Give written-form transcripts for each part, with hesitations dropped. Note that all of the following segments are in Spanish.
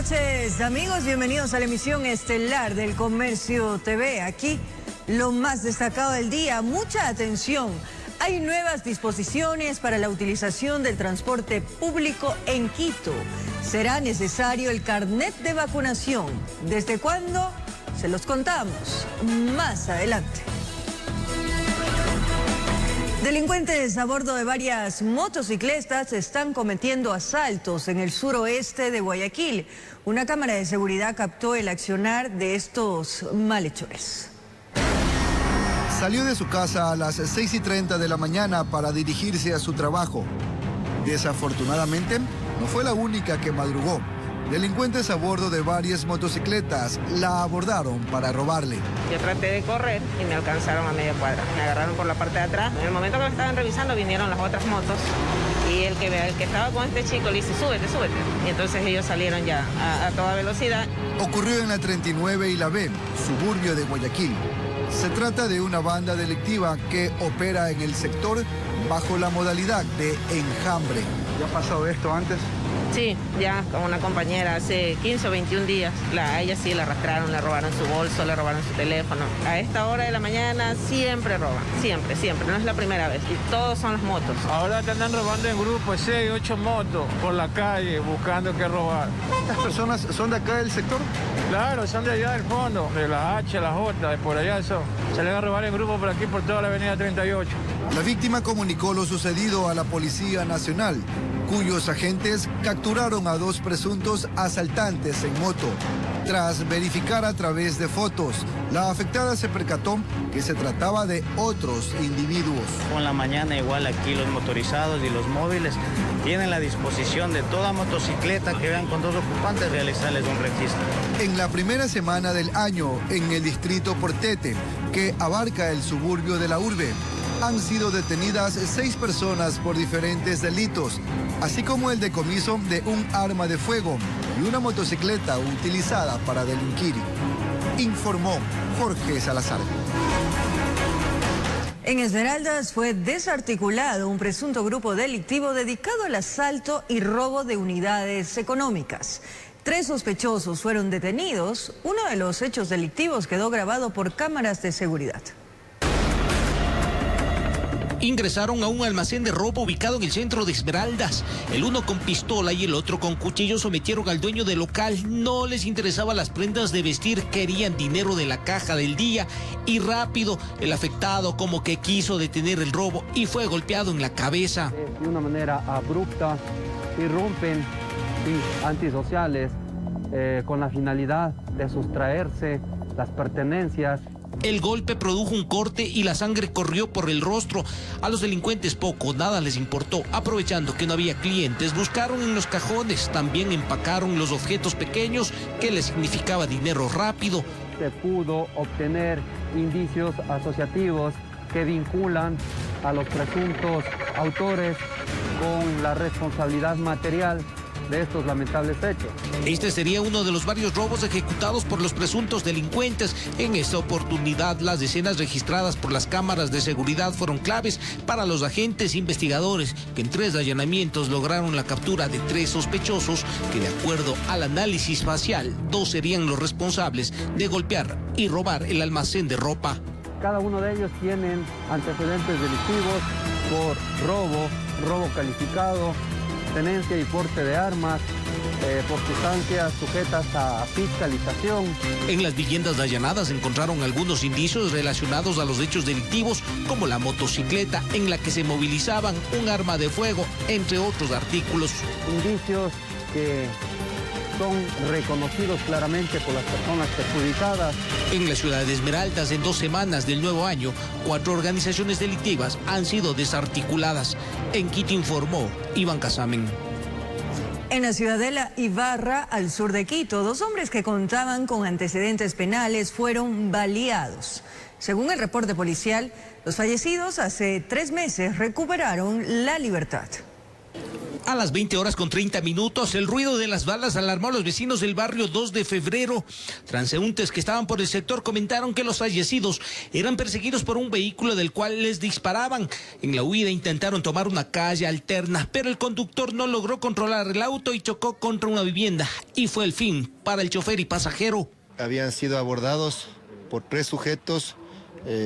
noches, amigos. Bienvenidos a la emisión estelar del Comercio TV. Aquí lo más destacado del día. Mucha atención. Hay nuevas disposiciones para la utilización del transporte público en Quito. Será necesario el carnet de vacunación. ¿Desde cuándo? Se los contamos más adelante. Delincuentes a bordo de varias motocicletas están cometiendo asaltos en el suroeste de Guayaquil. Una cámara de seguridad captó el accionar de estos malhechores. Salió de su casa a las 6:30 de la mañana para dirigirse a su trabajo. Desafortunadamente, no fue la única que madrugó. Delincuentes a bordo de varias motocicletas la abordaron para robarle. Yo traté de correr y me alcanzaron a media cuadra. Me agarraron por la parte de atrás. En el momento que me estaban revisando vinieron las otras motos y el que estaba con este chico le dice, súbete, súbete. Y entonces ellos salieron ya a toda velocidad. Ocurrió en la 39 y la B, suburbio de Guayaquil. Se trata de una banda delictiva que opera en el sector bajo la modalidad de enjambre. ¿Ya ha pasado esto antes? Sí, ya con una compañera hace 15 o 21 días. A ella sí la arrastraron, le robaron su bolso, le robaron su teléfono. A esta hora de la mañana siempre roban, siempre, siempre. No es la primera vez y todos son las motos. Ahora te andan robando en grupo, 6, 8 motos por la calle buscando qué robar. ¿Estas personas son de acá del sector? Claro, son de allá del fondo, de la H, la J, de por allá son. Se le van a robar en grupo por aquí, por toda la avenida 38. La víctima comunicó lo sucedido a la Policía Nacional, cuyos agentes capturaron a 2 presuntos asaltantes en moto. Tras verificar a través de fotos, la afectada se percató que se trataba de otros individuos. Con la mañana igual aquí los motorizados y los móviles tienen la disposición de toda motocicleta que vean con 2 ocupantes realizarles un registro. En la primera semana del año, en el distrito Portete, que abarca el suburbio de la urbe, han sido detenidas 6 personas por diferentes delitos, así como el decomiso de un arma de fuego y una motocicleta utilizada para delinquir. Informó Jorge Salazar. En Esmeraldas fue desarticulado un presunto grupo delictivo dedicado al asalto y robo de unidades económicas. 3 sospechosos fueron detenidos. Uno de los hechos delictivos quedó grabado por cámaras de seguridad. Ingresaron a un almacén de ropa ubicado en el centro de Esmeraldas. El uno con pistola y el otro con cuchillo sometieron al dueño del local. No les interesaban las prendas de vestir, querían dinero de la caja del día. Y rápido, el afectado como que quiso detener el robo y fue golpeado en la cabeza. De una manera abrupta, irrumpen antisociales con la finalidad de sustraerse las pertenencias. El golpe produjo un corte y la sangre corrió por el rostro. A los delincuentes poco o nada les importó. Aprovechando que no había clientes, buscaron en los cajones. También empacaron los objetos pequeños que les significaba dinero rápido. Se pudo obtener indicios asociativos que vinculan a los presuntos autores con la responsabilidad material de estos lamentables hechos. Este sería uno de los varios robos ejecutados por los presuntos delincuentes. En esta oportunidad, las decenas registradas por las cámaras de seguridad fueron claves para los agentes investigadores, que en 3 allanamientos lograron la captura de 3 sospechosos que, de acuerdo al análisis facial, 2 serían los responsables de golpear y robar el almacén de ropa. Cada uno de ellos tienen antecedentes delictivos por robo calificado, tenencia y porte de armas, por sustancias sujetas a fiscalización. En las viviendas allanadas encontraron algunos indicios relacionados a los hechos delictivos, como la motocicleta en la que se movilizaban, un arma de fuego, entre otros artículos. Indicios que son reconocidos claramente por las personas perjudicadas. En la ciudad de Esmeraldas, en 2 semanas del nuevo año, 4 organizaciones delictivas han sido desarticuladas. En Quito informó Iván Casamen. En la ciudadela Ibarra, al sur de Quito, 2 hombres que contaban con antecedentes penales fueron baleados. Según el reporte policial, los fallecidos hace 3 meses recuperaron la libertad. A las 20:30, el ruido de las balas alarmó a los vecinos del barrio 2 de febrero. Transeúntes que estaban por el sector comentaron que los fallecidos eran perseguidos por un vehículo del cual les disparaban. En la huida intentaron tomar una calle alterna, pero el conductor no logró controlar el auto y chocó contra una vivienda. Y fue el fin para el chofer y pasajero. Habían sido abordados por 3 sujetos,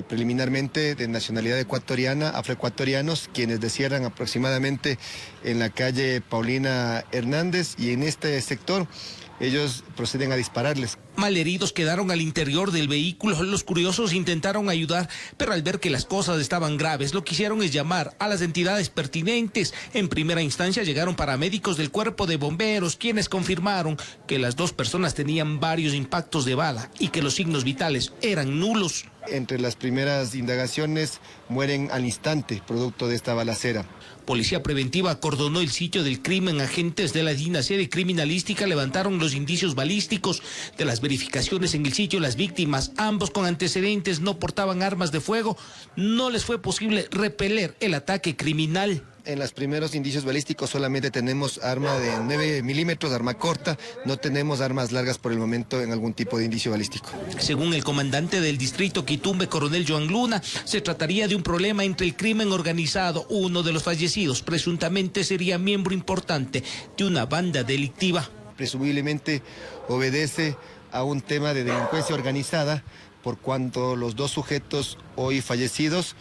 preliminarmente de nacionalidad ecuatoriana, afroecuatorianos, quienes descierran aproximadamente en la calle Paulina Hernández, y en este sector ellos proceden a dispararles. Malheridos quedaron al interior del vehículo. Los curiosos intentaron ayudar, pero al ver que las cosas estaban graves, lo que hicieron es llamar a las entidades pertinentes. En primera instancia llegaron paramédicos del cuerpo de bomberos, quienes confirmaron que las 2 personas tenían varios impactos de bala y que los signos vitales eran nulos. Entre las primeras indagaciones mueren al instante, producto de esta balacera. Policía Preventiva acordonó el sitio del crimen. Agentes de la Dinastía de Criminalística levantaron los indicios balísticos. De las verificaciones en el sitio, las víctimas, ambos con antecedentes, no portaban armas de fuego. No les fue posible repeler el ataque criminal. En los primeros indicios balísticos solamente tenemos arma de 9 milímetros, arma corta, no tenemos armas largas por el momento en algún tipo de indicio balístico. Según el comandante del distrito Quitumbe, coronel Joan Luna, se trataría de un problema entre el crimen organizado. Uno de los fallecidos presuntamente sería miembro importante de una banda delictiva. Presumiblemente obedece a un tema de delincuencia organizada, por cuanto los 2 sujetos hoy fallecidos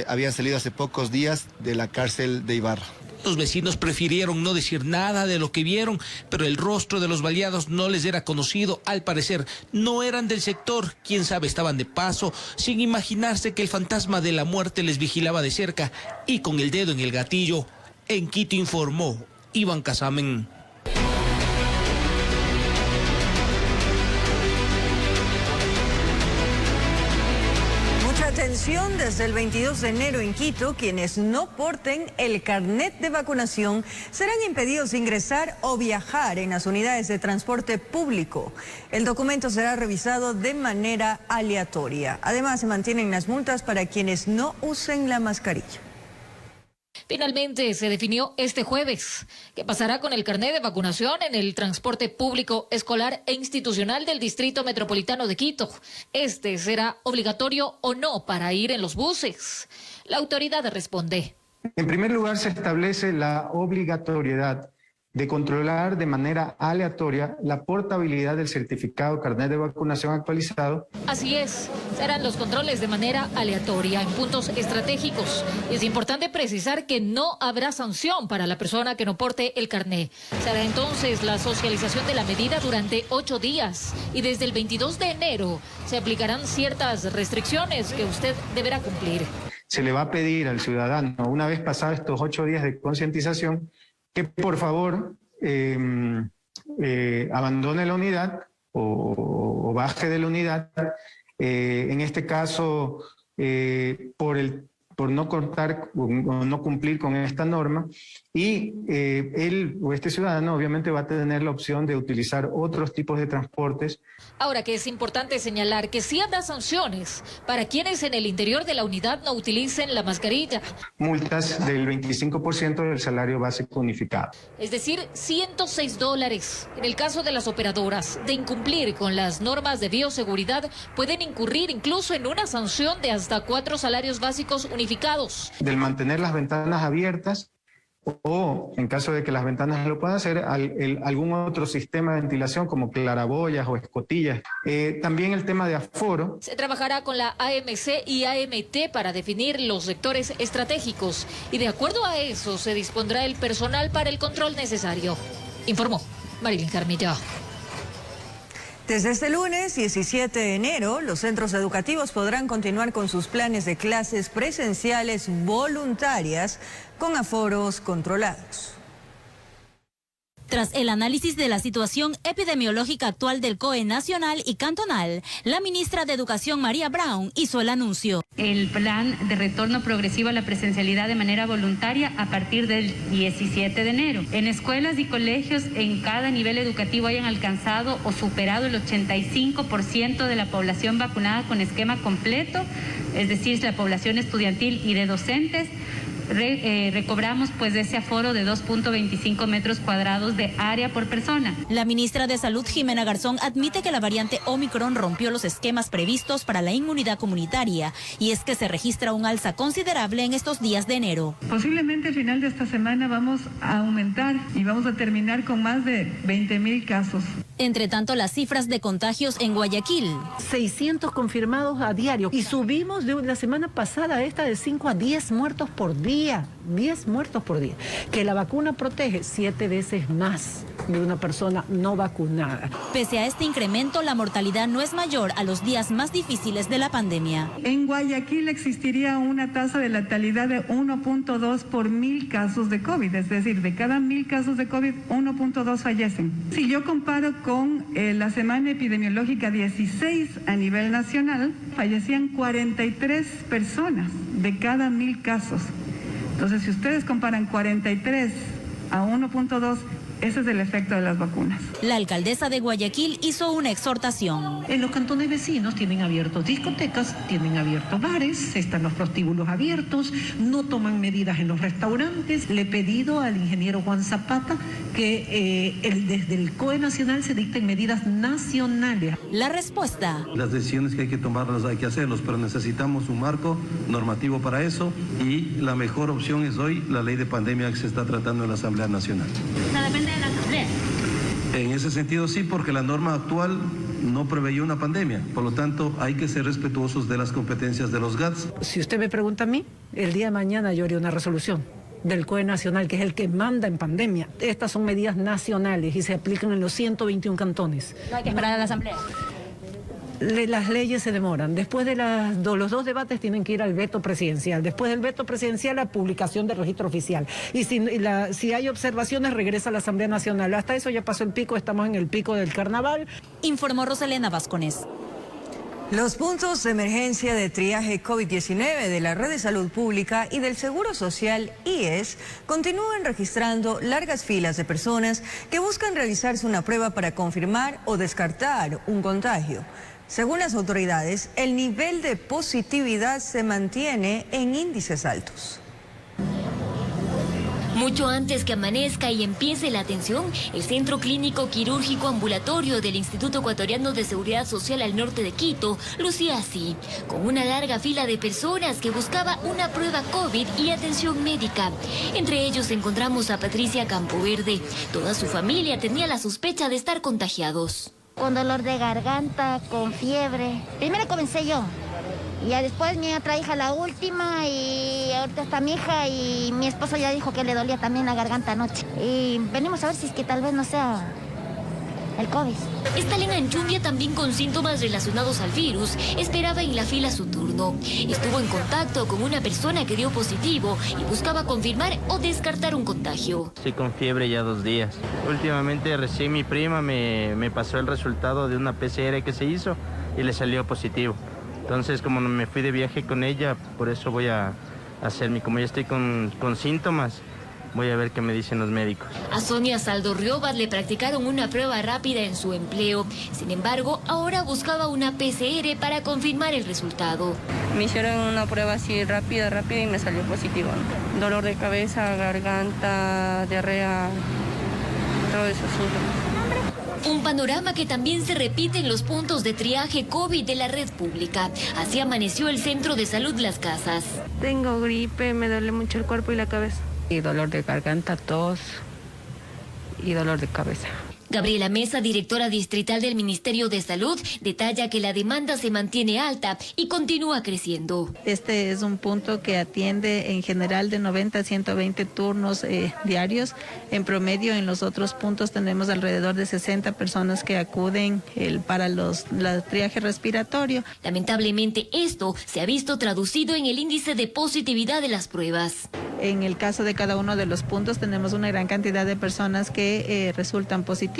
habían salido hace pocos días de la cárcel de Ibarra. Los vecinos prefirieron no decir nada de lo que vieron, pero el rostro de los baleados no les era conocido. Al parecer, no eran del sector. Quién sabe, estaban de paso, sin imaginarse que el fantasma de la muerte les vigilaba de cerca y con el dedo en el gatillo. En Quito informó Iván Casamen. Atención, desde el 22 de enero en Quito, quienes no porten el carnet de vacunación serán impedidos de ingresar o viajar en las unidades de transporte público. El documento será revisado de manera aleatoria. Además, se mantienen las multas para quienes no usen la mascarilla. Finalmente se definió este jueves qué pasará con el carnet de vacunación en el transporte público, escolar e institucional del Distrito Metropolitano de Quito. Este será obligatorio o no para ir en los buses. La autoridad responde. En primer lugar, se establece la obligatoriedad de controlar de manera aleatoria la portabilidad del certificado carnet de vacunación actualizado. Así es, serán los controles de manera aleatoria en puntos estratégicos. Es importante precisar que no habrá sanción para la persona que no porte el carnet. Será entonces la socialización de la medida durante 8 días y desde el 22 de enero se aplicarán ciertas restricciones que usted deberá cumplir. Se le va a pedir al ciudadano, una vez pasados estos 8 días de concientización, que por favor abandone la unidad o baje de la unidad, en este caso por no cortar o no cumplir con esta norma, y él o este ciudadano obviamente va a tener la opción de utilizar otros tipos de transportes. Ahora que es importante señalar que sí habrá sanciones para quienes en el interior de la unidad no utilicen la mascarilla. Multas del 25% del salario básico unificado. Es decir, $106. En el caso de las operadoras de incumplir con las normas de bioseguridad, pueden incurrir incluso en una sanción de hasta 4 salarios básicos unificados. Del mantener las ventanas abiertas, o en caso de que las ventanas lo puedan hacer, algún otro sistema de ventilación como claraboyas o escotillas. También el tema de aforo. Se trabajará con la AMC y AMT para definir los sectores estratégicos y de acuerdo a eso se dispondrá el personal para el control necesario. Informó Marilyn Carmilla. Desde este lunes 17 de enero, los centros educativos podrán continuar con sus planes de clases presenciales voluntarias con aforos controlados. Tras el análisis de la situación epidemiológica actual del COE nacional y cantonal, la ministra de Educación, María Brown, hizo el anuncio. El plan de retorno progresivo a la presencialidad de manera voluntaria a partir del 17 de enero. En escuelas y colegios en cada nivel educativo hayan alcanzado o superado el 85% de la población vacunada con esquema completo, es decir, la población estudiantil y de docentes, recobramos pues ese aforo de 2.25 metros cuadrados de área por persona. La ministra de Salud, Jimena Garzón, admite que la variante Omicron rompió los esquemas previstos para la inmunidad comunitaria y es que se registra un alza considerable en estos días de enero. Posiblemente al final de esta semana vamos a aumentar y vamos a terminar con más de 20.000 casos. Entre tanto, las cifras de contagios en Guayaquil. 600 confirmados a diario y subimos de la semana pasada esta de 5 a 10 muertos por día. 10 muertos por día. Que la vacuna protege 7 veces más de una persona no vacunada. Pese a este incremento, la mortalidad no es mayor a los días más difíciles de la pandemia. En Guayaquil existiría una tasa de letalidad de 1.2 por 1.000 casos de COVID, es decir, de cada 1.000 casos de COVID, 1.2 fallecen. Si yo comparo con la semana epidemiológica 16 a nivel nacional, fallecían 43 personas de cada 1.000 casos. Entonces, si ustedes comparan 43 a 1.2, ese es el efecto de las vacunas. La alcaldesa de Guayaquil hizo una exhortación. En los cantones vecinos tienen abiertos discotecas, tienen abiertos bares, están los prostíbulos abiertos, no toman medidas en los restaurantes. Le he pedido al ingeniero Juan Zapata que desde el COE Nacional se dicten medidas nacionales. La respuesta. Las decisiones que hay que tomarlas hay que hacerlos, pero necesitamos un marco normativo para eso y la mejor opción es hoy la ley de pandemia que se está tratando en la Asamblea Nacional. No depende de la Asamblea. En ese sentido sí, porque la norma actual no preveyó una pandemia, por lo tanto hay que ser respetuosos de las competencias de los GATS. Si usted me pregunta a mí, el día de mañana yo haría una resolución del COE Nacional, que es el que manda en pandemia. Estas son medidas nacionales y se aplican en los 121 cantones. No hay que esperar a la Asamblea. Las leyes se demoran. Después de los 2 debates tienen que ir al veto presidencial. Después del veto presidencial, la publicación del registro oficial. Y si hay observaciones, regresa a la Asamblea Nacional. Hasta eso ya pasó el pico, estamos en el pico del carnaval. Informó Roselena Vascones. Los puntos de emergencia de triaje COVID-19 de la Red de Salud Pública y del Seguro Social IES continúan registrando largas filas de personas que buscan realizarse una prueba para confirmar o descartar un contagio. Según las autoridades, el nivel de positividad se mantiene en índices altos. Mucho antes que amanezca y empiece la atención, el Centro Clínico Quirúrgico Ambulatorio del Instituto Ecuatoriano de Seguridad Social al norte de Quito lucía así, con una larga fila de personas que buscaba una prueba COVID y atención médica. Entre ellos encontramos a Patricia Campoverde. Toda su familia tenía la sospecha de estar contagiados. Con dolor de garganta, con fiebre. Primero comencé yo. Y ya después mi otra hija, la última, y ahorita está mi hija y mi esposo ya dijo que le dolía también la garganta anoche. Y venimos a ver si es que tal vez no sea el COVID. Estalén Anchumbia, también con síntomas relacionados al virus, esperaba en la fila su turno. Estuvo en contacto con una persona que dio positivo y buscaba confirmar o descartar un contagio. Estoy con fiebre ya 2 días. Últimamente recién mi prima me pasó el resultado de una PCR que se hizo y le salió positivo. Entonces, como me fui de viaje con ella, por eso voy a hacerme, como ya estoy con síntomas, voy a ver qué me dicen los médicos. A Sonia Saldo Riobas le practicaron una prueba rápida en su empleo. Sin embargo, ahora buscaba una PCR para confirmar el resultado. Me hicieron una prueba así rápida y me salió positivo, ¿no? Dolor de cabeza, garganta, diarrea, todos esos síntomas. Un panorama que también se repite en los puntos de triaje COVID de la red pública. Así amaneció el Centro de Salud Las Casas. Tengo gripe, me duele mucho el cuerpo y la cabeza. Y dolor de garganta, tos y dolor de cabeza. Gabriela Mesa, directora distrital del Ministerio de Salud, detalla que la demanda se mantiene alta y continúa creciendo. Este es un punto que atiende en general de 90 a 120 turnos diarios. En promedio, en los otros puntos tenemos alrededor de 60 personas que acuden para el triaje respiratorio. Lamentablemente, esto se ha visto traducido en el índice de positividad de las pruebas. En el caso de cada uno de los puntos tenemos una gran cantidad de personas que resultan positivas,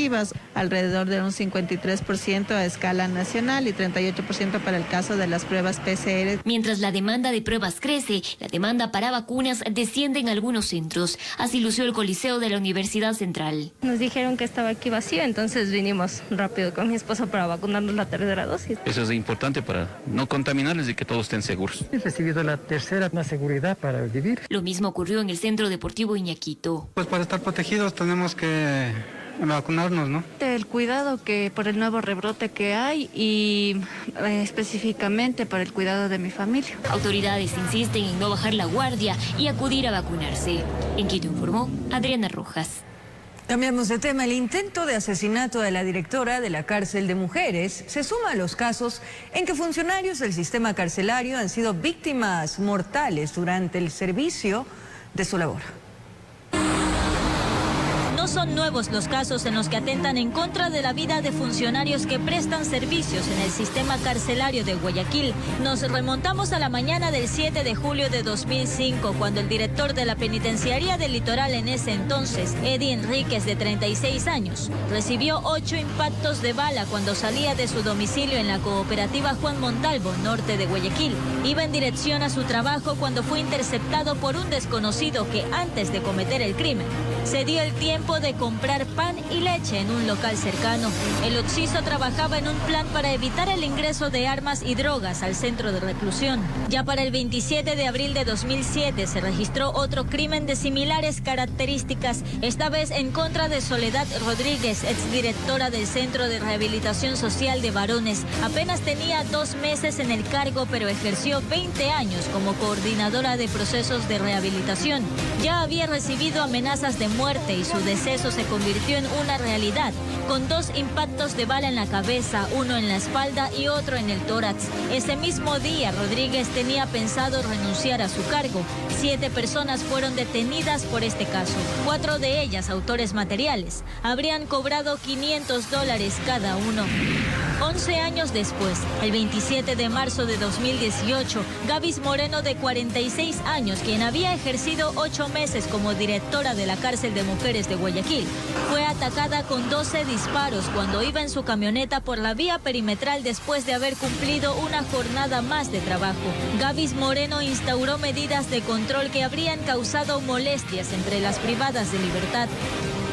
alrededor de un 53% a escala nacional y 38% para el caso de las pruebas PCR. Mientras la demanda de pruebas crece, la demanda para vacunas desciende en algunos centros. Así lució el Coliseo de la Universidad Central. Nos dijeron que estaba aquí vacío, entonces vinimos rápido con mi esposo para vacunarnos la 3ª dosis. Eso es importante para no contaminarles y que todos estén seguros. He recibido la 3ª, una seguridad para vivir. Lo mismo mismo ocurrió en el Centro Deportivo Iñaquito. Pues para estar protegidos tenemos que vacunarnos, ¿no? El cuidado que por el nuevo rebrote que hay y específicamente para el cuidado de mi familia. Autoridades insisten en no bajar la guardia y acudir a vacunarse. En Quito informó Adriana Rojas. Cambiamos de tema. El intento de asesinato de la directora de la cárcel de mujeres se suma a los casos en que funcionarios del sistema carcelario han sido víctimas mortales durante el servicio de su labor. No son nuevos los casos en los que atentan en contra de la vida de funcionarios que prestan servicios en el sistema carcelario de Guayaquil. Nos remontamos a la mañana del 7 de julio de 2005, cuando el director de la penitenciaría del Litoral en ese entonces, Eddie Enríquez, de 36 años, recibió 8 impactos de bala cuando salía de su domicilio en la cooperativa Juan Montalvo, norte de Guayaquil. Iba en dirección a su trabajo cuando fue interceptado por un desconocido que, antes de cometer el crimen, se dio el tiempo de comprar pan y leche en un local cercano. El occiso trabajaba en un plan para evitar el ingreso de armas y drogas al centro de reclusión. Ya para el 27 de abril de 2007 se registró otro crimen de similares características, esta vez en contra de Soledad Rodríguez, exdirectora del Centro de Rehabilitación Social de Varones. Apenas tenía 2 meses en el cargo, pero ejerció 20 años como coordinadora de procesos de rehabilitación. Ya había recibido amenazas de muerte y su deceso se convirtió en una realidad, con 2 impactos de bala en la cabeza, uno en la espalda y otro en el tórax. Ese mismo día, Rodríguez tenía pensado renunciar a su cargo. 7 personas fueron detenidas por este caso, 4 de ellas autores materiales. Habrían cobrado $500 cada uno. 11 años después, el 27 de marzo de 2018, Gavis Moreno, de 46 años, quien había ejercido 8 meses como directora de la cárcel de mujeres de Guayaquil, fue atacada con 12 disparos cuando iba en su camioneta por la vía perimetral después de haber cumplido una jornada más de trabajo. Gavis Moreno instauró medidas de control que habrían causado molestias entre las privadas de libertad.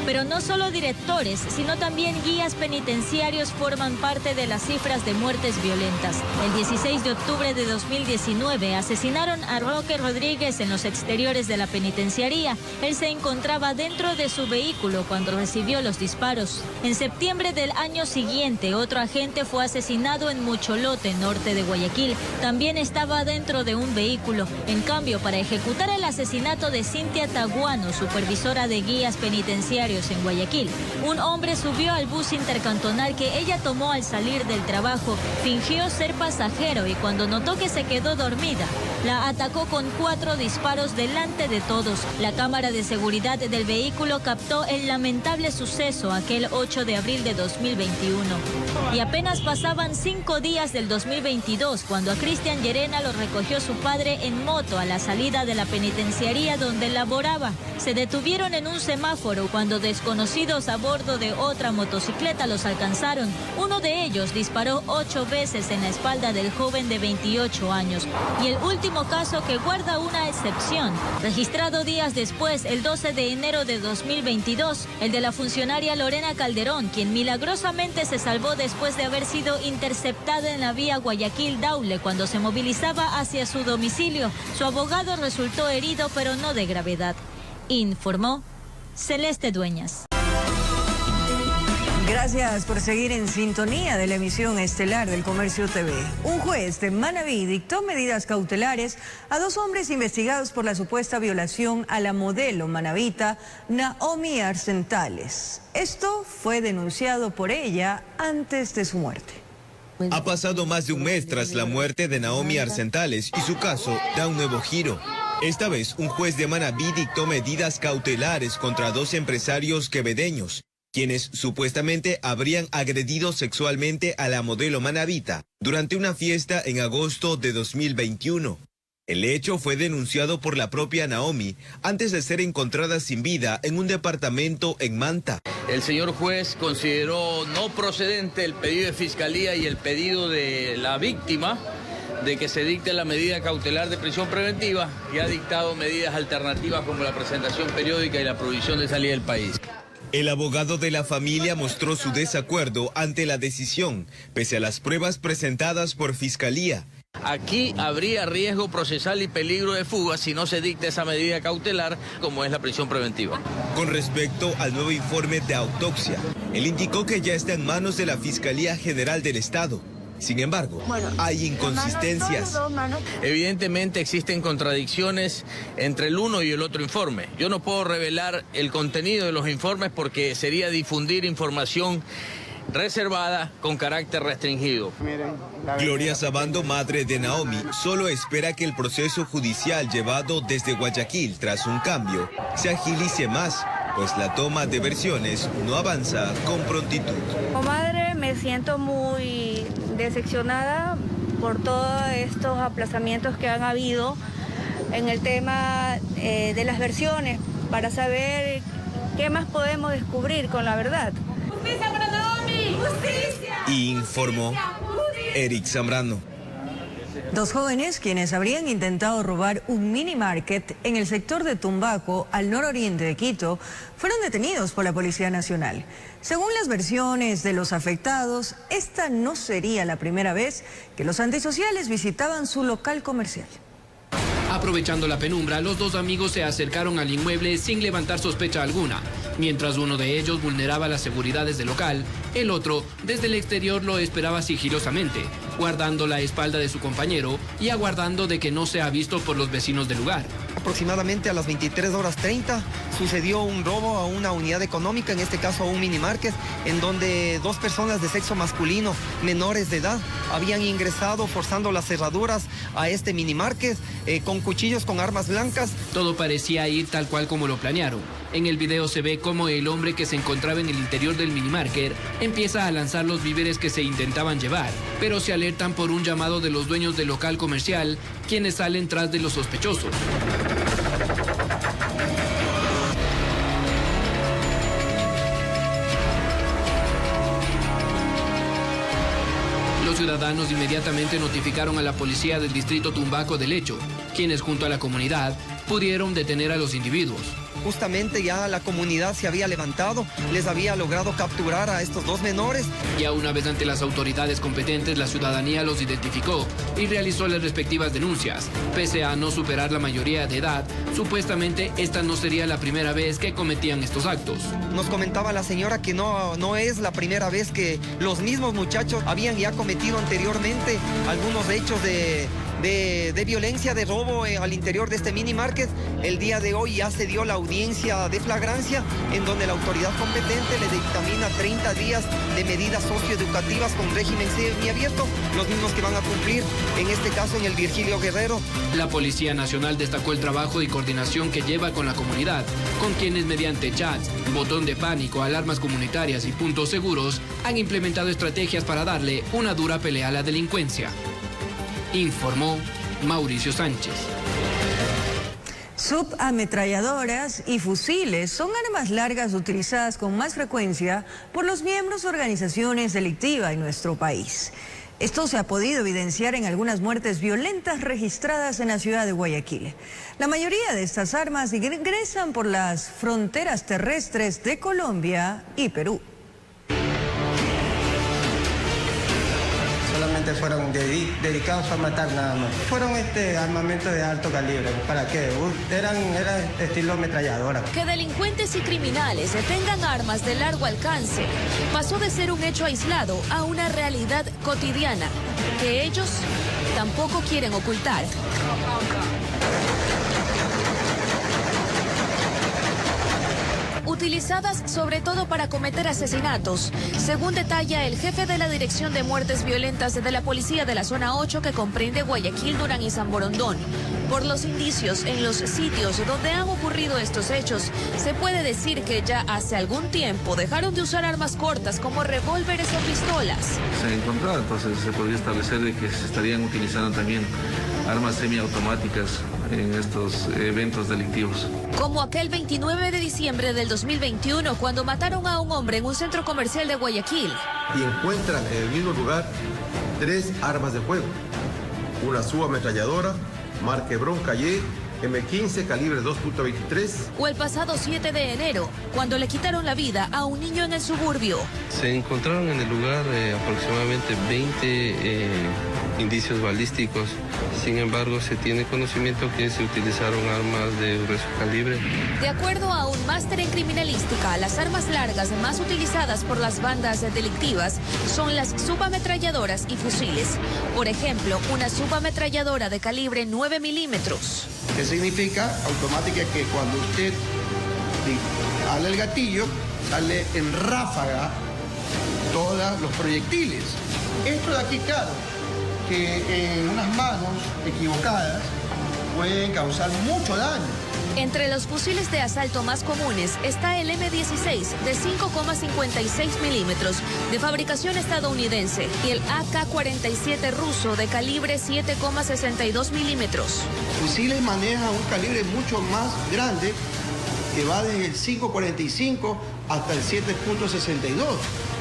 Pero no solo directores, sino también guías penitenciarios forman parte de las cifras de muertes violentas. El 16 de octubre de 2019 asesinaron a Roque Rodríguez en los exteriores de la penitenciaría. Él se encontraba dentro de su vehículo cuando recibió los disparos. En septiembre del año siguiente, otro agente fue asesinado en Mucholote, norte de Guayaquil. También estaba dentro de un vehículo. En cambio, para ejecutar el asesinato de Cintia Taguano, supervisora de guías penitenciarios en Guayaquil, un hombre subió al bus intercantonal que ella tomó al salir del trabajo, fingió ser pasajero y cuando notó que se quedó dormida, la atacó con 4 disparos delante de todos. La cámara de seguridad del vehículo captó el lamentable suceso aquel 8 de abril de 2021. Y apenas pasaban 5 días del 2022 cuando a Cristian Llerena lo recogió su padre en moto a la salida de la penitenciaría donde laboraba. Se detuvieron en un semáforo cuando desconocidos a bordo de otra motocicleta los alcanzaron. Uno de ellos disparó 8 veces en la espalda del joven de 28 años. Y el último caso, que guarda una excepción, registrado días después, el 12 de enero de 2022, el de la funcionaria Lorena Calderón, quien milagrosamente se salvó después de haber sido interceptada en la vía Guayaquil-Daule cuando se movilizaba hacia su domicilio. Su abogado resultó herido, pero no de gravedad. Informó Celeste Dueñas. Gracias por seguir en sintonía de la emisión estelar del Comercio TV. Un juez de Manabí dictó medidas cautelares a 2 hombres investigados por la supuesta violación a la modelo manabita Naomi Arsentales. Esto fue denunciado por ella antes de su muerte. Ha pasado más de un mes tras la muerte de Naomi Arsentales y su caso da un nuevo giro. Esta vez, un juez de Manabí dictó medidas cautelares contra 2 empresarios quevedeños, quienes supuestamente habrían agredido sexualmente a la modelo manabita durante una fiesta en agosto de 2021. El hecho fue denunciado por la propia Naomi antes de ser encontrada sin vida en un departamento en Manta. El señor juez consideró no procedente el pedido de fiscalía y el pedido de la víctima de que se dicte la medida cautelar de prisión preventiva y ha dictado medidas alternativas como la presentación periódica y la prohibición de salida del país. El abogado de la familia mostró su desacuerdo ante la decisión, pese a las pruebas presentadas por fiscalía. Aquí habría riesgo procesal y peligro de fuga si no se dicta esa medida cautelar como es la prisión preventiva. Con respecto al nuevo informe de autopsia, él indicó que ya está en manos de la Fiscalía General del Estado. Sin embargo, hay inconsistencias. Evidentemente existen contradicciones entre el uno y el otro informe. Yo no puedo revelar el contenido de los informes porque sería difundir información reservada con carácter restringido. Gloria Sabando, madre de Naomi, solo espera que el proceso judicial llevado desde Guayaquil tras un cambio se agilice más, pues la toma de versiones no avanza con prontitud. Como madre me siento muy decepcionada por todos estos aplazamientos que han habido en el tema de las versiones para saber qué más podemos descubrir con la verdad. ¡Justicia para Naomi! ¡Justicia! Informó Eric Zambrano. Dos jóvenes quienes habrían intentado robar un mini market en el sector de Tumbaco, al nororiente de Quito, fueron detenidos por la Policía Nacional. Según las versiones de los afectados, esta no sería la primera vez que los antisociales visitaban su local comercial. Aprovechando la penumbra, los dos amigos se acercaron al inmueble sin levantar sospecha alguna. Mientras uno de ellos vulneraba las seguridades del local, el otro, desde el exterior, lo esperaba sigilosamente, guardando la espalda de su compañero y aguardando de que no sea visto por los vecinos del lugar. Aproximadamente a las 23:30 sucedió un robo a una unidad económica, en este caso a un mini market, en donde dos personas de sexo masculino menores de edad habían ingresado forzando las cerraduras a este mini market con cuchillos, con armas blancas. Todo parecía ir tal cual como lo planearon. En el video se ve cómo el hombre que se encontraba en el interior del mini market empieza a lanzar los víveres que se intentaban llevar, pero se alertan por un llamado de los dueños del local comercial, quienes salen tras de los sospechosos. Los ciudadanos inmediatamente notificaron a la policía del distrito Tumbaco del hecho, quienes junto a la comunidad pudieron detener a los individuos. Justamente ya la comunidad se había levantado, les había logrado capturar a estos dos menores. Ya una vez ante las autoridades competentes, la ciudadanía los identificó y realizó las respectivas denuncias. Pese a no superar la mayoría de edad, supuestamente esta no sería la primera vez que cometían estos actos. Nos comentaba la señora que no es la primera vez que los mismos muchachos habían ya cometido anteriormente algunos hechos de violencia, de robo al interior de este mini market. El día de hoy ya se dio la audiencia de flagrancia en donde la autoridad competente le dictamina 30 días de medidas socioeducativas con régimen semiabierto, los mismos que van a cumplir en este caso en el Virgilio Guerrero. La Policía Nacional destacó el trabajo y coordinación que lleva con la comunidad, con quienes mediante chats, botón de pánico, alarmas comunitarias y puntos seguros han implementado estrategias para darle una dura pelea a la delincuencia. Informó Mauricio Sánchez. Subametralladoras y fusiles son armas largas utilizadas con más frecuencia por los miembros de organizaciones delictivas en nuestro país. Esto se ha podido evidenciar en algunas muertes violentas registradas en la ciudad de Guayaquil. La mayoría de estas armas ingresan por las fronteras terrestres de Colombia y Perú. Solamente fueron dedicados a matar nada más. Fueron armamentos de alto calibre. ¿Para qué? Eran estilo ametralladora. Que delincuentes y criminales detengan armas de largo alcance pasó de ser un hecho aislado a una realidad cotidiana que ellos tampoco quieren ocultar. Utilizadas sobre todo para cometer asesinatos, según detalla el jefe de la Dirección de Muertes Violentas de la Policía de la Zona 8, que comprende Guayaquil, Durán y San Borondón. Por los indicios en los sitios donde han ocurrido estos hechos, se puede decir que ya hace algún tiempo dejaron de usar armas cortas como revólveres o pistolas. Se encontraba, entonces se podría establecer de que se estarían utilizando también armas semiautomáticas en estos eventos delictivos. Como aquel 29 de diciembre del 2021, cuando mataron a un hombre en un centro comercial de Guayaquil. Y encuentran en el mismo lugar 3 armas de fuego. Una subametralladora, marca Hebron Calle, M15 calibre 2.23. O el pasado 7 de enero, cuando le quitaron la vida a un niño en el suburbio. Se encontraron en el lugar aproximadamente 20 indicios balísticos. Sin embargo, se tiene conocimiento que se utilizaron armas de grueso calibre. De acuerdo a un máster en criminalística, las armas largas más utilizadas por las bandas delictivas son las subametralladoras y fusiles. Por ejemplo, una subametralladora de calibre 9 milímetros. ¿Qué significa? Automática que cuando usted jala el gatillo, sale en ráfaga todos los proyectiles. Esto de aquí, claro, que en unas manos equivocadas pueden causar mucho daño. Entre los fusiles de asalto más comunes está el M16 de 5,56 milímetros de fabricación estadounidense y el AK-47 ruso de calibre 7,62 milímetros. Fusiles manejan un calibre mucho más grande que va desde el 5,45 hasta el 7,62,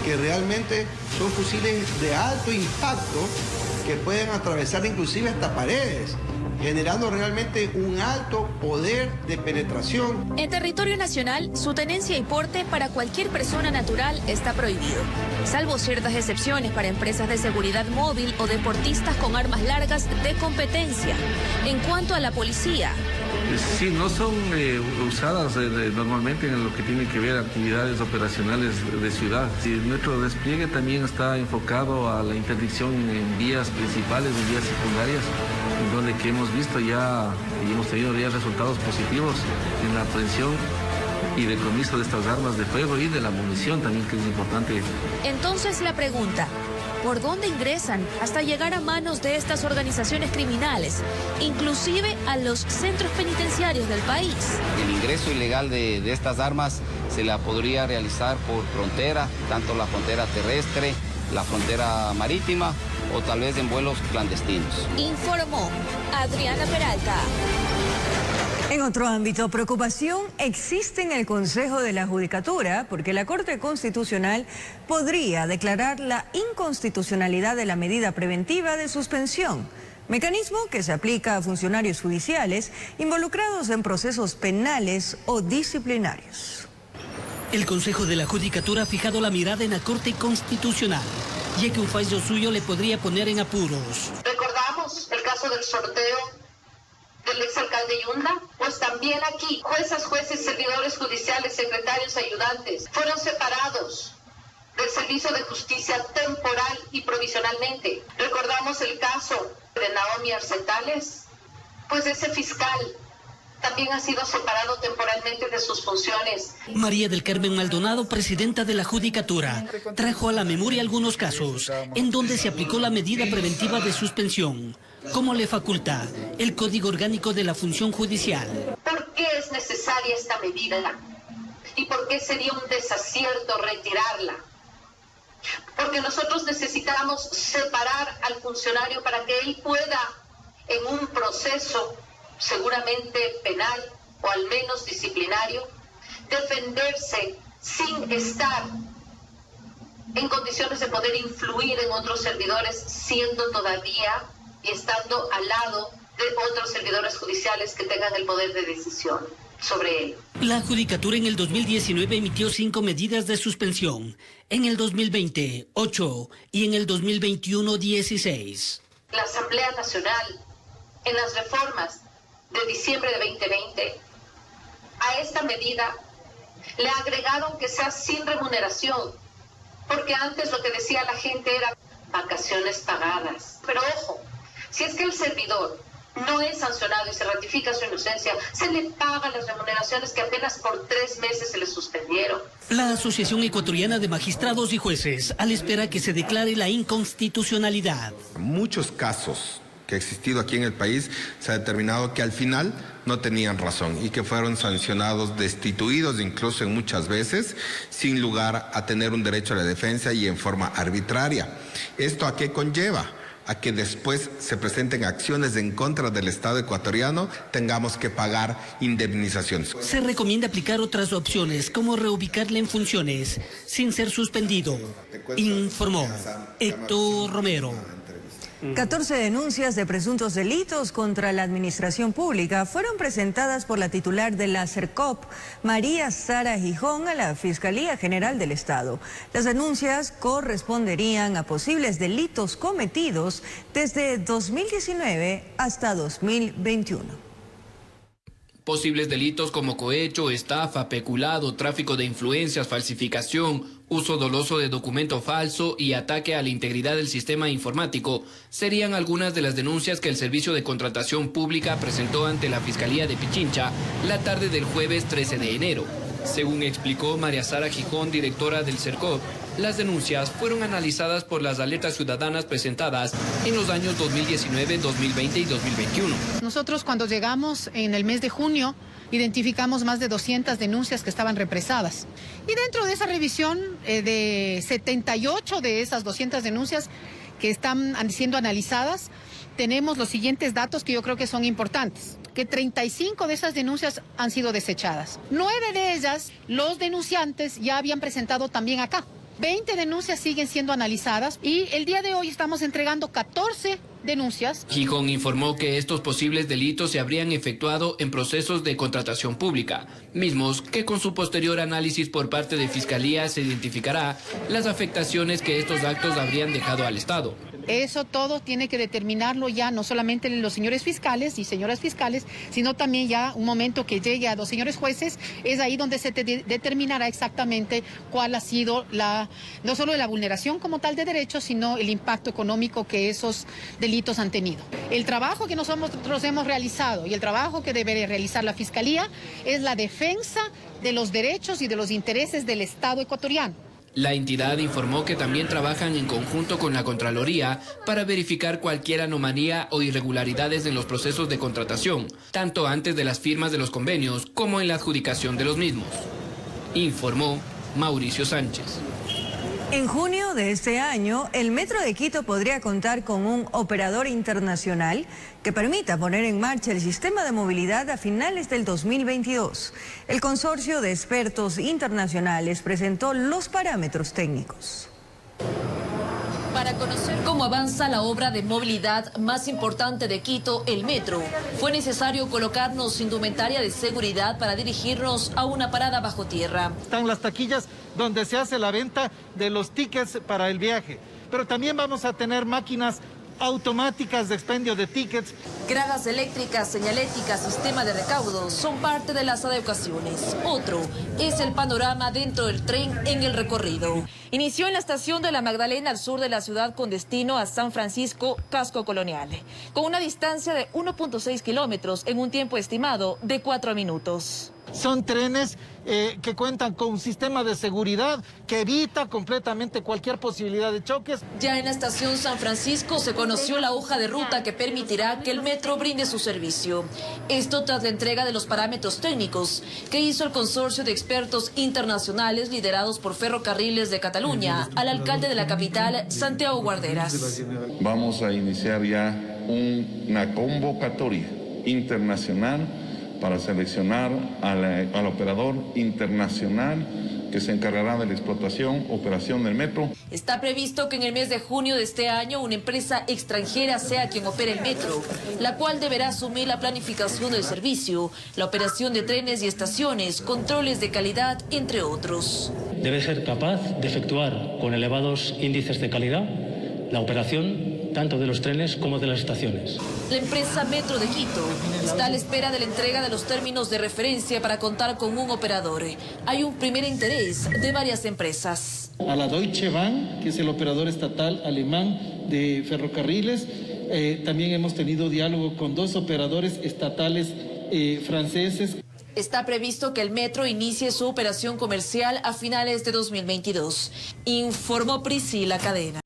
que realmente son fusiles de alto impacto que pueden atravesar inclusive hasta paredes, generando realmente un alto poder de penetración. En territorio nacional, su tenencia y porte para cualquier persona natural está prohibido, salvo ciertas excepciones para empresas de seguridad móvil o deportistas con armas largas de competencia. En cuanto a la policía, Sí, no son usadas normalmente en lo que tiene que ver actividades operacionales de ciudad. Sí, nuestro despliegue también está enfocado a la interdicción en vías principales, en vías secundarias, donde que hemos visto ya y hemos tenido ya resultados positivos en la aprehensión y decomiso de estas armas de fuego y de la munición también, que es importante. Entonces la pregunta: ¿por dónde ingresan hasta llegar a manos de estas organizaciones criminales, inclusive a los centros penitenciarios del país? El ingreso ilegal de estas armas se la podría realizar por frontera, tanto la frontera terrestre, la frontera marítima o tal vez en vuelos clandestinos. Informó Adriana Peralta. En otro ámbito, preocupación existe en el Consejo de la Judicatura porque la Corte Constitucional podría declarar la inconstitucionalidad de la medida preventiva de suspensión, mecanismo que se aplica a funcionarios judiciales involucrados en procesos penales o disciplinarios. El Consejo de la Judicatura ha fijado la mirada en la Corte Constitucional, ya que un fallo suyo le podría poner en apuros. ¿Recordamos el caso del sorteo del exalcalde Yunda? Pues también aquí, juezas, jueces, servidores judiciales, secretarios, ayudantes, fueron separados del servicio de justicia temporal y provisionalmente. ¿Recordamos el caso de Naomi Arcentales? Pues ese fiscal también ha sido separado temporalmente de sus funciones. María del Carmen Maldonado, presidenta de la Judicatura, trajo a la memoria algunos casos en donde se aplicó la medida preventiva de suspensión, como le faculta el Código Orgánico de la Función Judicial. ¿Por qué es necesaria esta medida? ¿Y por qué sería un desacierto retirarla? Porque nosotros necesitamos separar al funcionario para que él pueda, en un proceso seguramente penal o al menos disciplinario, defenderse sin estar en condiciones de poder influir en otros servidores, siendo todavía y estando al lado de otros servidores judiciales que tengan el poder de decisión sobre él. La Judicatura en el 2019 emitió 5 medidas de suspensión, en el 2020 8 y en el 2021 16. La Asamblea Nacional, en las reformas de diciembre de 2020, a esta medida le agregaron que sea sin remuneración, porque antes lo que decía la gente era vacaciones pagadas. Pero ojo, si es que el servidor no es sancionado y se ratifica su inocencia, se le pagan las remuneraciones que apenas por 3 meses se le suspendieron. La Asociación Ecuatoriana de Magistrados y Jueces, a la espera que se declare la inconstitucionalidad. Muchos casos que ha existido aquí en el país, se ha determinado que al final no tenían razón y que fueron sancionados, destituidos incluso en muchas veces, sin lugar a tener un derecho a la defensa y en forma arbitraria. ¿Esto a qué conlleva? A que después se presenten acciones en contra del Estado ecuatoriano, tengamos que pagar indemnizaciones. Se recomienda aplicar otras opciones, como reubicarle en funciones, sin ser suspendido, informó Héctor Romero. 14 denuncias de presuntos delitos contra la administración pública fueron presentadas por la titular de la CERCOP, María Sara Gijón, a la Fiscalía General del Estado. Las denuncias corresponderían a posibles delitos cometidos desde 2019 hasta 2021. Posibles delitos como cohecho, estafa, peculado, tráfico de influencias, falsificación, uso doloso de documento falso y ataque a la integridad del sistema informático serían algunas de las denuncias que el Servicio de Contratación Pública presentó ante la Fiscalía de Pichincha la tarde del jueves 13 de enero. Según explicó María Sara Gijón, directora del CERCOP, las denuncias fueron analizadas por las alertas ciudadanas presentadas en los años 2019, 2020 y 2021. Nosotros cuando llegamos en el mes de junio identificamos más de 200 denuncias que estaban represadas. Y dentro de esa revisión de 78 de esas 200 denuncias que están siendo analizadas, tenemos los siguientes datos que yo creo que son importantes. Que 35 de esas denuncias han sido desechadas. 9 de ellas, los denunciantes ya habían presentado también acá. 20 denuncias siguen siendo analizadas y el día de hoy estamos entregando 14 denuncias. Gijón informó que estos posibles delitos se habrían efectuado en procesos de contratación pública, mismos que con su posterior análisis por parte de Fiscalía se identificará las afectaciones que estos actos habrían dejado al Estado. Eso todo tiene que determinarlo ya no solamente los señores fiscales y señoras fiscales, sino también ya un momento que llegue a los señores jueces, es ahí donde se determinará exactamente cuál ha sido no solo la vulneración como tal de derechos, sino el impacto económico que esos delitos han tenido. El trabajo que nosotros hemos realizado y el trabajo que debe realizar la Fiscalía es la defensa de los derechos y de los intereses del Estado ecuatoriano. La entidad informó que también trabajan en conjunto con la Contraloría para verificar cualquier anomalía o irregularidades en los procesos de contratación, tanto antes de las firmas de los convenios como en la adjudicación de los mismos. Informó Mauricio Sánchez. En junio de este año, el Metro de Quito podría contar con un operador internacional que permita poner en marcha el sistema de movilidad a finales del 2022. El consorcio de expertos internacionales presentó los parámetros técnicos. Para conocer cómo avanza la obra de movilidad más importante de Quito, el metro, fue necesario colocarnos indumentaria de seguridad para dirigirnos a una parada bajo tierra. Están las taquillas donde se hace la venta de los tickets para el viaje, pero también vamos a tener máquinas automáticas de expendio de tickets. Gradas eléctricas, señalética, sistema de recaudo son parte de las adecuaciones. Otro es el panorama dentro del tren en el recorrido. Inició en la estación de La Magdalena al sur de la ciudad con destino a San Francisco, casco colonial, con una distancia de 1.6 kilómetros en un tiempo estimado de 4 minutos. Son trenes que cuentan con un sistema de seguridad que evita completamente cualquier posibilidad de choques. Ya en la estación San Francisco se conoció la hoja de ruta que permitirá que el metro brinde su servicio. Esto tras la entrega de los parámetros técnicos que hizo el consorcio de expertos internacionales liderados por Ferrocarriles de Cataluña al alcalde de la capital, Santiago Guarderas. Vamos a iniciar ya una convocatoria internacional para seleccionar al operador internacional que se encargará de la explotación, operación del metro. Está previsto que en el mes de junio de este año una empresa extranjera sea quien opere el metro, la cual deberá asumir la planificación del servicio, la operación de trenes y estaciones, controles de calidad, entre otros. Debe ser capaz de efectuar con elevados índices de calidad la operación tanto de los trenes como de las estaciones. La empresa Metro de Quito está a la espera de la entrega de los términos de referencia para contar con un operador. Hay un primer interés de varias empresas. A la Deutsche Bahn, que es el operador estatal alemán de ferrocarriles, también hemos tenido diálogo con 2 operadores estatales franceses. Está previsto que el metro inicie su operación comercial a finales de 2022, informó Priscila Cadena.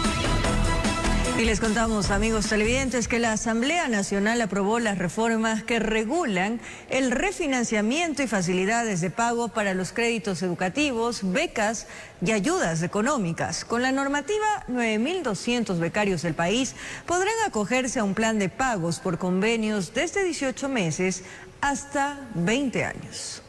Y les contamos, amigos televidentes, que la Asamblea Nacional aprobó las reformas que regulan el refinanciamiento y facilidades de pago para los créditos educativos, becas y ayudas económicas. Con la normativa, 9.200 becarios del país podrán acogerse a un plan de pagos por convenios desde 18 meses hasta 20 años.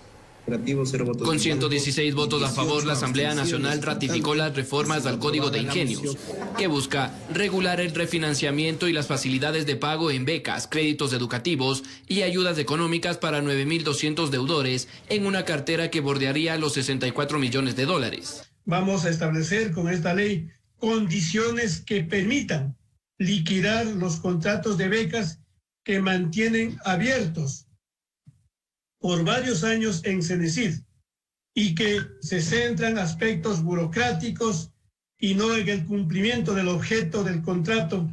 Con 116 votos a favor, la Asamblea Nacional ratificó las reformas al Código de Ingenios, que busca regular el refinanciamiento y las facilidades de pago en becas, créditos educativos y ayudas económicas para 9.200 deudores en una cartera que bordearía los 64 millones de dólares. Vamos a establecer con esta ley condiciones que permitan liquidar los contratos de becas que mantienen abiertos por varios años en Cenecid y que se centran en aspectos burocráticos y no en el cumplimiento del objeto del contrato,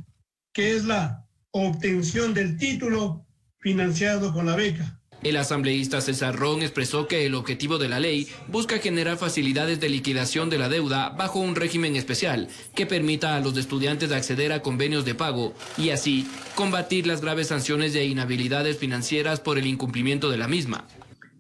que es la obtención del título financiado con la beca. El asambleísta César Ron expresó que el objetivo de la ley busca generar facilidades de liquidación de la deuda bajo un régimen especial que permita a los estudiantes acceder a convenios de pago y así combatir las graves sanciones de inhabilidades financieras por el incumplimiento de la misma.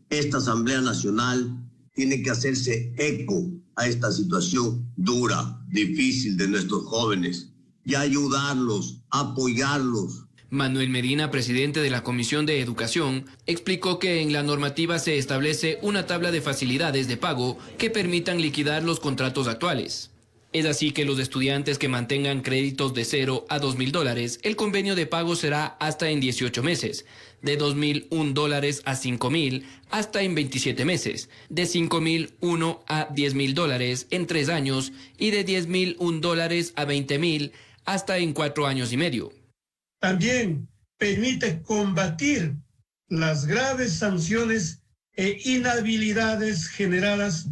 Esta Asamblea Nacional tiene que hacerse eco a esta situación dura, difícil de nuestros jóvenes y ayudarlos, apoyarlos. Manuel Medina, presidente de la Comisión de Educación, explicó que en la normativa se establece una tabla de facilidades de pago que permitan liquidar los contratos actuales. Es así que los estudiantes que mantengan créditos de $0 a $2.000, el convenio de pago será hasta en 18 meses, de $2.001 a $5.000 hasta en 27 meses, de $5.001 a $10.000 en 3 años y de $10.001 a $20.000 hasta en 4 años y medio. También permite combatir las graves sanciones e inhabilidades generadas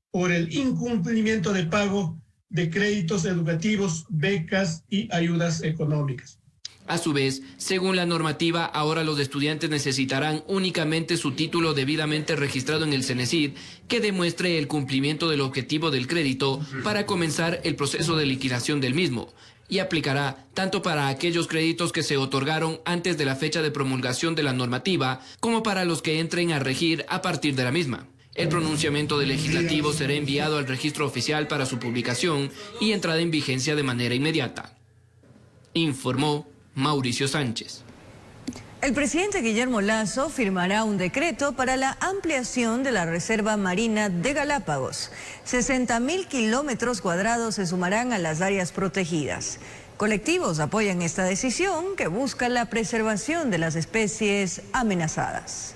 por el incumplimiento de pago de créditos educativos, becas y ayudas económicas. A su vez, según la normativa, ahora los estudiantes necesitarán únicamente su título debidamente registrado en el Cenecid que demuestre el cumplimiento del objetivo del crédito para comenzar el proceso de liquidación del mismo, y aplicará tanto para aquellos créditos que se otorgaron antes de la fecha de promulgación de la normativa como para los que entren a regir a partir de la misma. El pronunciamiento del legislativo será enviado al registro oficial para su publicación y entrada en vigencia de manera inmediata. Informó Mauricio Sánchez. El presidente Guillermo Lasso firmará un decreto para la ampliación de la Reserva Marina de Galápagos. 60.000 kilómetros cuadrados se sumarán a las áreas protegidas. Colectivos apoyan esta decisión que busca la preservación de las especies amenazadas.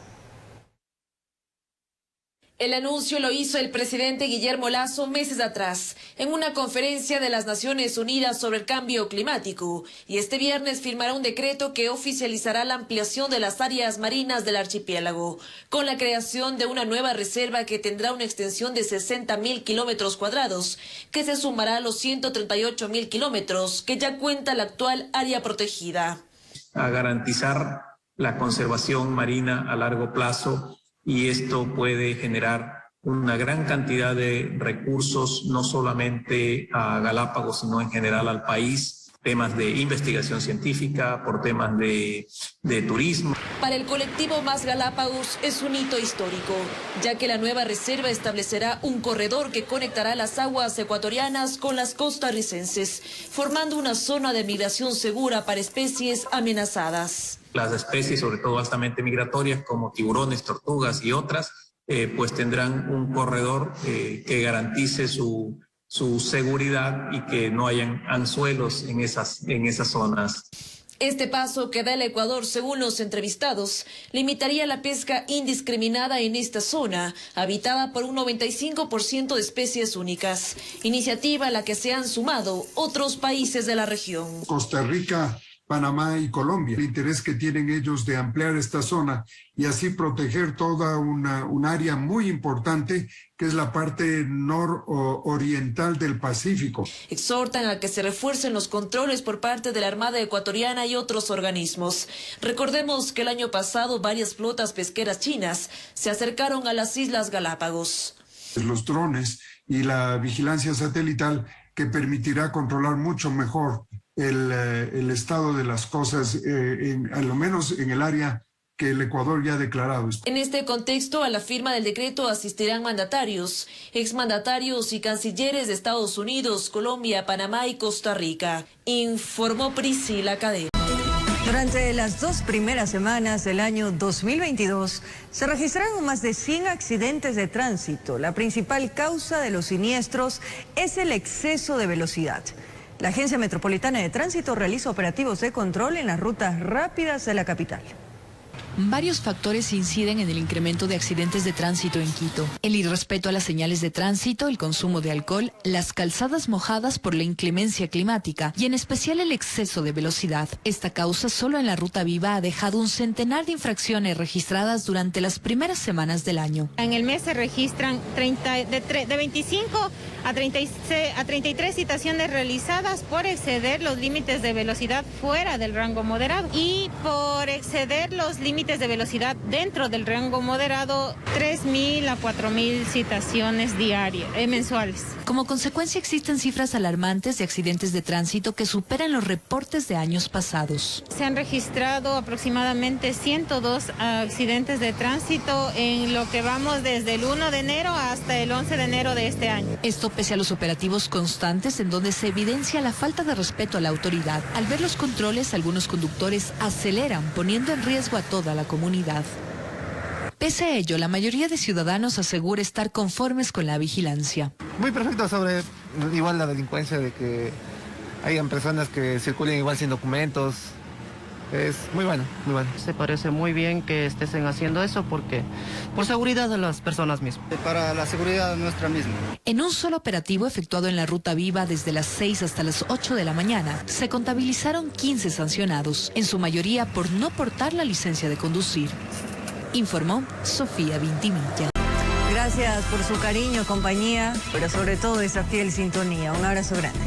El anuncio lo hizo el presidente Guillermo Lasso meses atrás, en una conferencia de las Naciones Unidas sobre el cambio climático, y este viernes firmará un decreto que oficializará la ampliación de las áreas marinas del archipiélago, con la creación de una nueva reserva que tendrá una extensión de 60.000 kilómetros cuadrados, que se sumará a los 138.000 kilómetros que ya cuenta la actual área protegida. A garantizar la conservación marina a largo plazo, y esto puede generar una gran cantidad de recursos, no solamente a Galápagos, sino en general al país, temas de investigación científica, por temas de turismo. Para el colectivo Más Galápagos es un hito histórico, ya que la nueva reserva establecerá un corredor que conectará las aguas ecuatorianas con las costarricenses, formando una zona de migración segura para especies amenazadas. Las especies, sobre todo altamente migratorias, como tiburones, tortugas y otras, pues tendrán un corredor que garantice su seguridad y que no hayan anzuelos en esas zonas. Este paso que da el Ecuador, según los entrevistados, limitaría la pesca indiscriminada en esta zona, habitada por un 95% de especies únicas, iniciativa a la que se han sumado otros países de la región. Costa Rica, Panamá y Colombia. El interés que tienen ellos de ampliar esta zona y así proteger toda un área muy importante que es la parte nororiental del Pacífico. Exhortan a que se refuercen los controles por parte de la Armada ecuatoriana y otros organismos. Recordemos que el año pasado varias flotas pesqueras chinas se acercaron a las Islas Galápagos. Los drones y la vigilancia satelital que permitirá controlar mucho mejor el estado de las cosas, a lo menos en el área que el Ecuador ya ha declarado. En este contexto, a la firma del decreto asistirán mandatarios, exmandatarios y cancilleres de Estados Unidos, Colombia, Panamá y Costa Rica, informó Priscila Cadena. Durante las 2 primeras semanas del año 2022 se registraron más de 100 accidentes de tránsito. La principal causa de los siniestros es el exceso de velocidad. La Agencia Metropolitana de Tránsito realiza operativos de control en las rutas rápidas de la capital. Varios factores inciden en el incremento de accidentes de tránsito en Quito. El irrespeto a las señales de tránsito, el consumo de alcohol, las calzadas mojadas por la inclemencia climática y en especial el exceso de velocidad. Esta causa solo en la Ruta Viva ha dejado un centenar de infracciones registradas durante las primeras semanas del año. En el mes se registran de 25 a 33 citaciones realizadas por exceder los límites de velocidad fuera del rango moderado y por exceder los límites de velocidad dentro del rango moderado, 3.000 a 4.000 citaciones diarias, mensuales. Como consecuencia existen cifras alarmantes de accidentes de tránsito que superan los reportes de años pasados. Se han registrado aproximadamente 102 accidentes de tránsito en lo que vamos desde el 1 de enero hasta el 11 de enero de este año. Esto pese a los operativos constantes en donde se evidencia la falta de respeto a la autoridad. Al ver los controles, algunos conductores aceleran, poniendo en riesgo a toda la comunidad. Pese a ello, la mayoría de ciudadanos asegura estar conformes con la vigilancia. Muy perfecto sobre igual la delincuencia, de que hayan personas que circulen igual sin documentos. Es muy bueno, muy bueno. Se parece muy bien que estén haciendo eso porque por seguridad de las personas mismas. Para la seguridad nuestra misma. En un solo operativo efectuado en la Ruta Viva desde las 6 hasta las 8 de la mañana, se contabilizaron 15 sancionados, en su mayoría por no portar la licencia de conducir. Informó Sofía Vintimilla. Gracias por su cariño, compañía, pero sobre todo esa fiel sintonía. Un abrazo grande.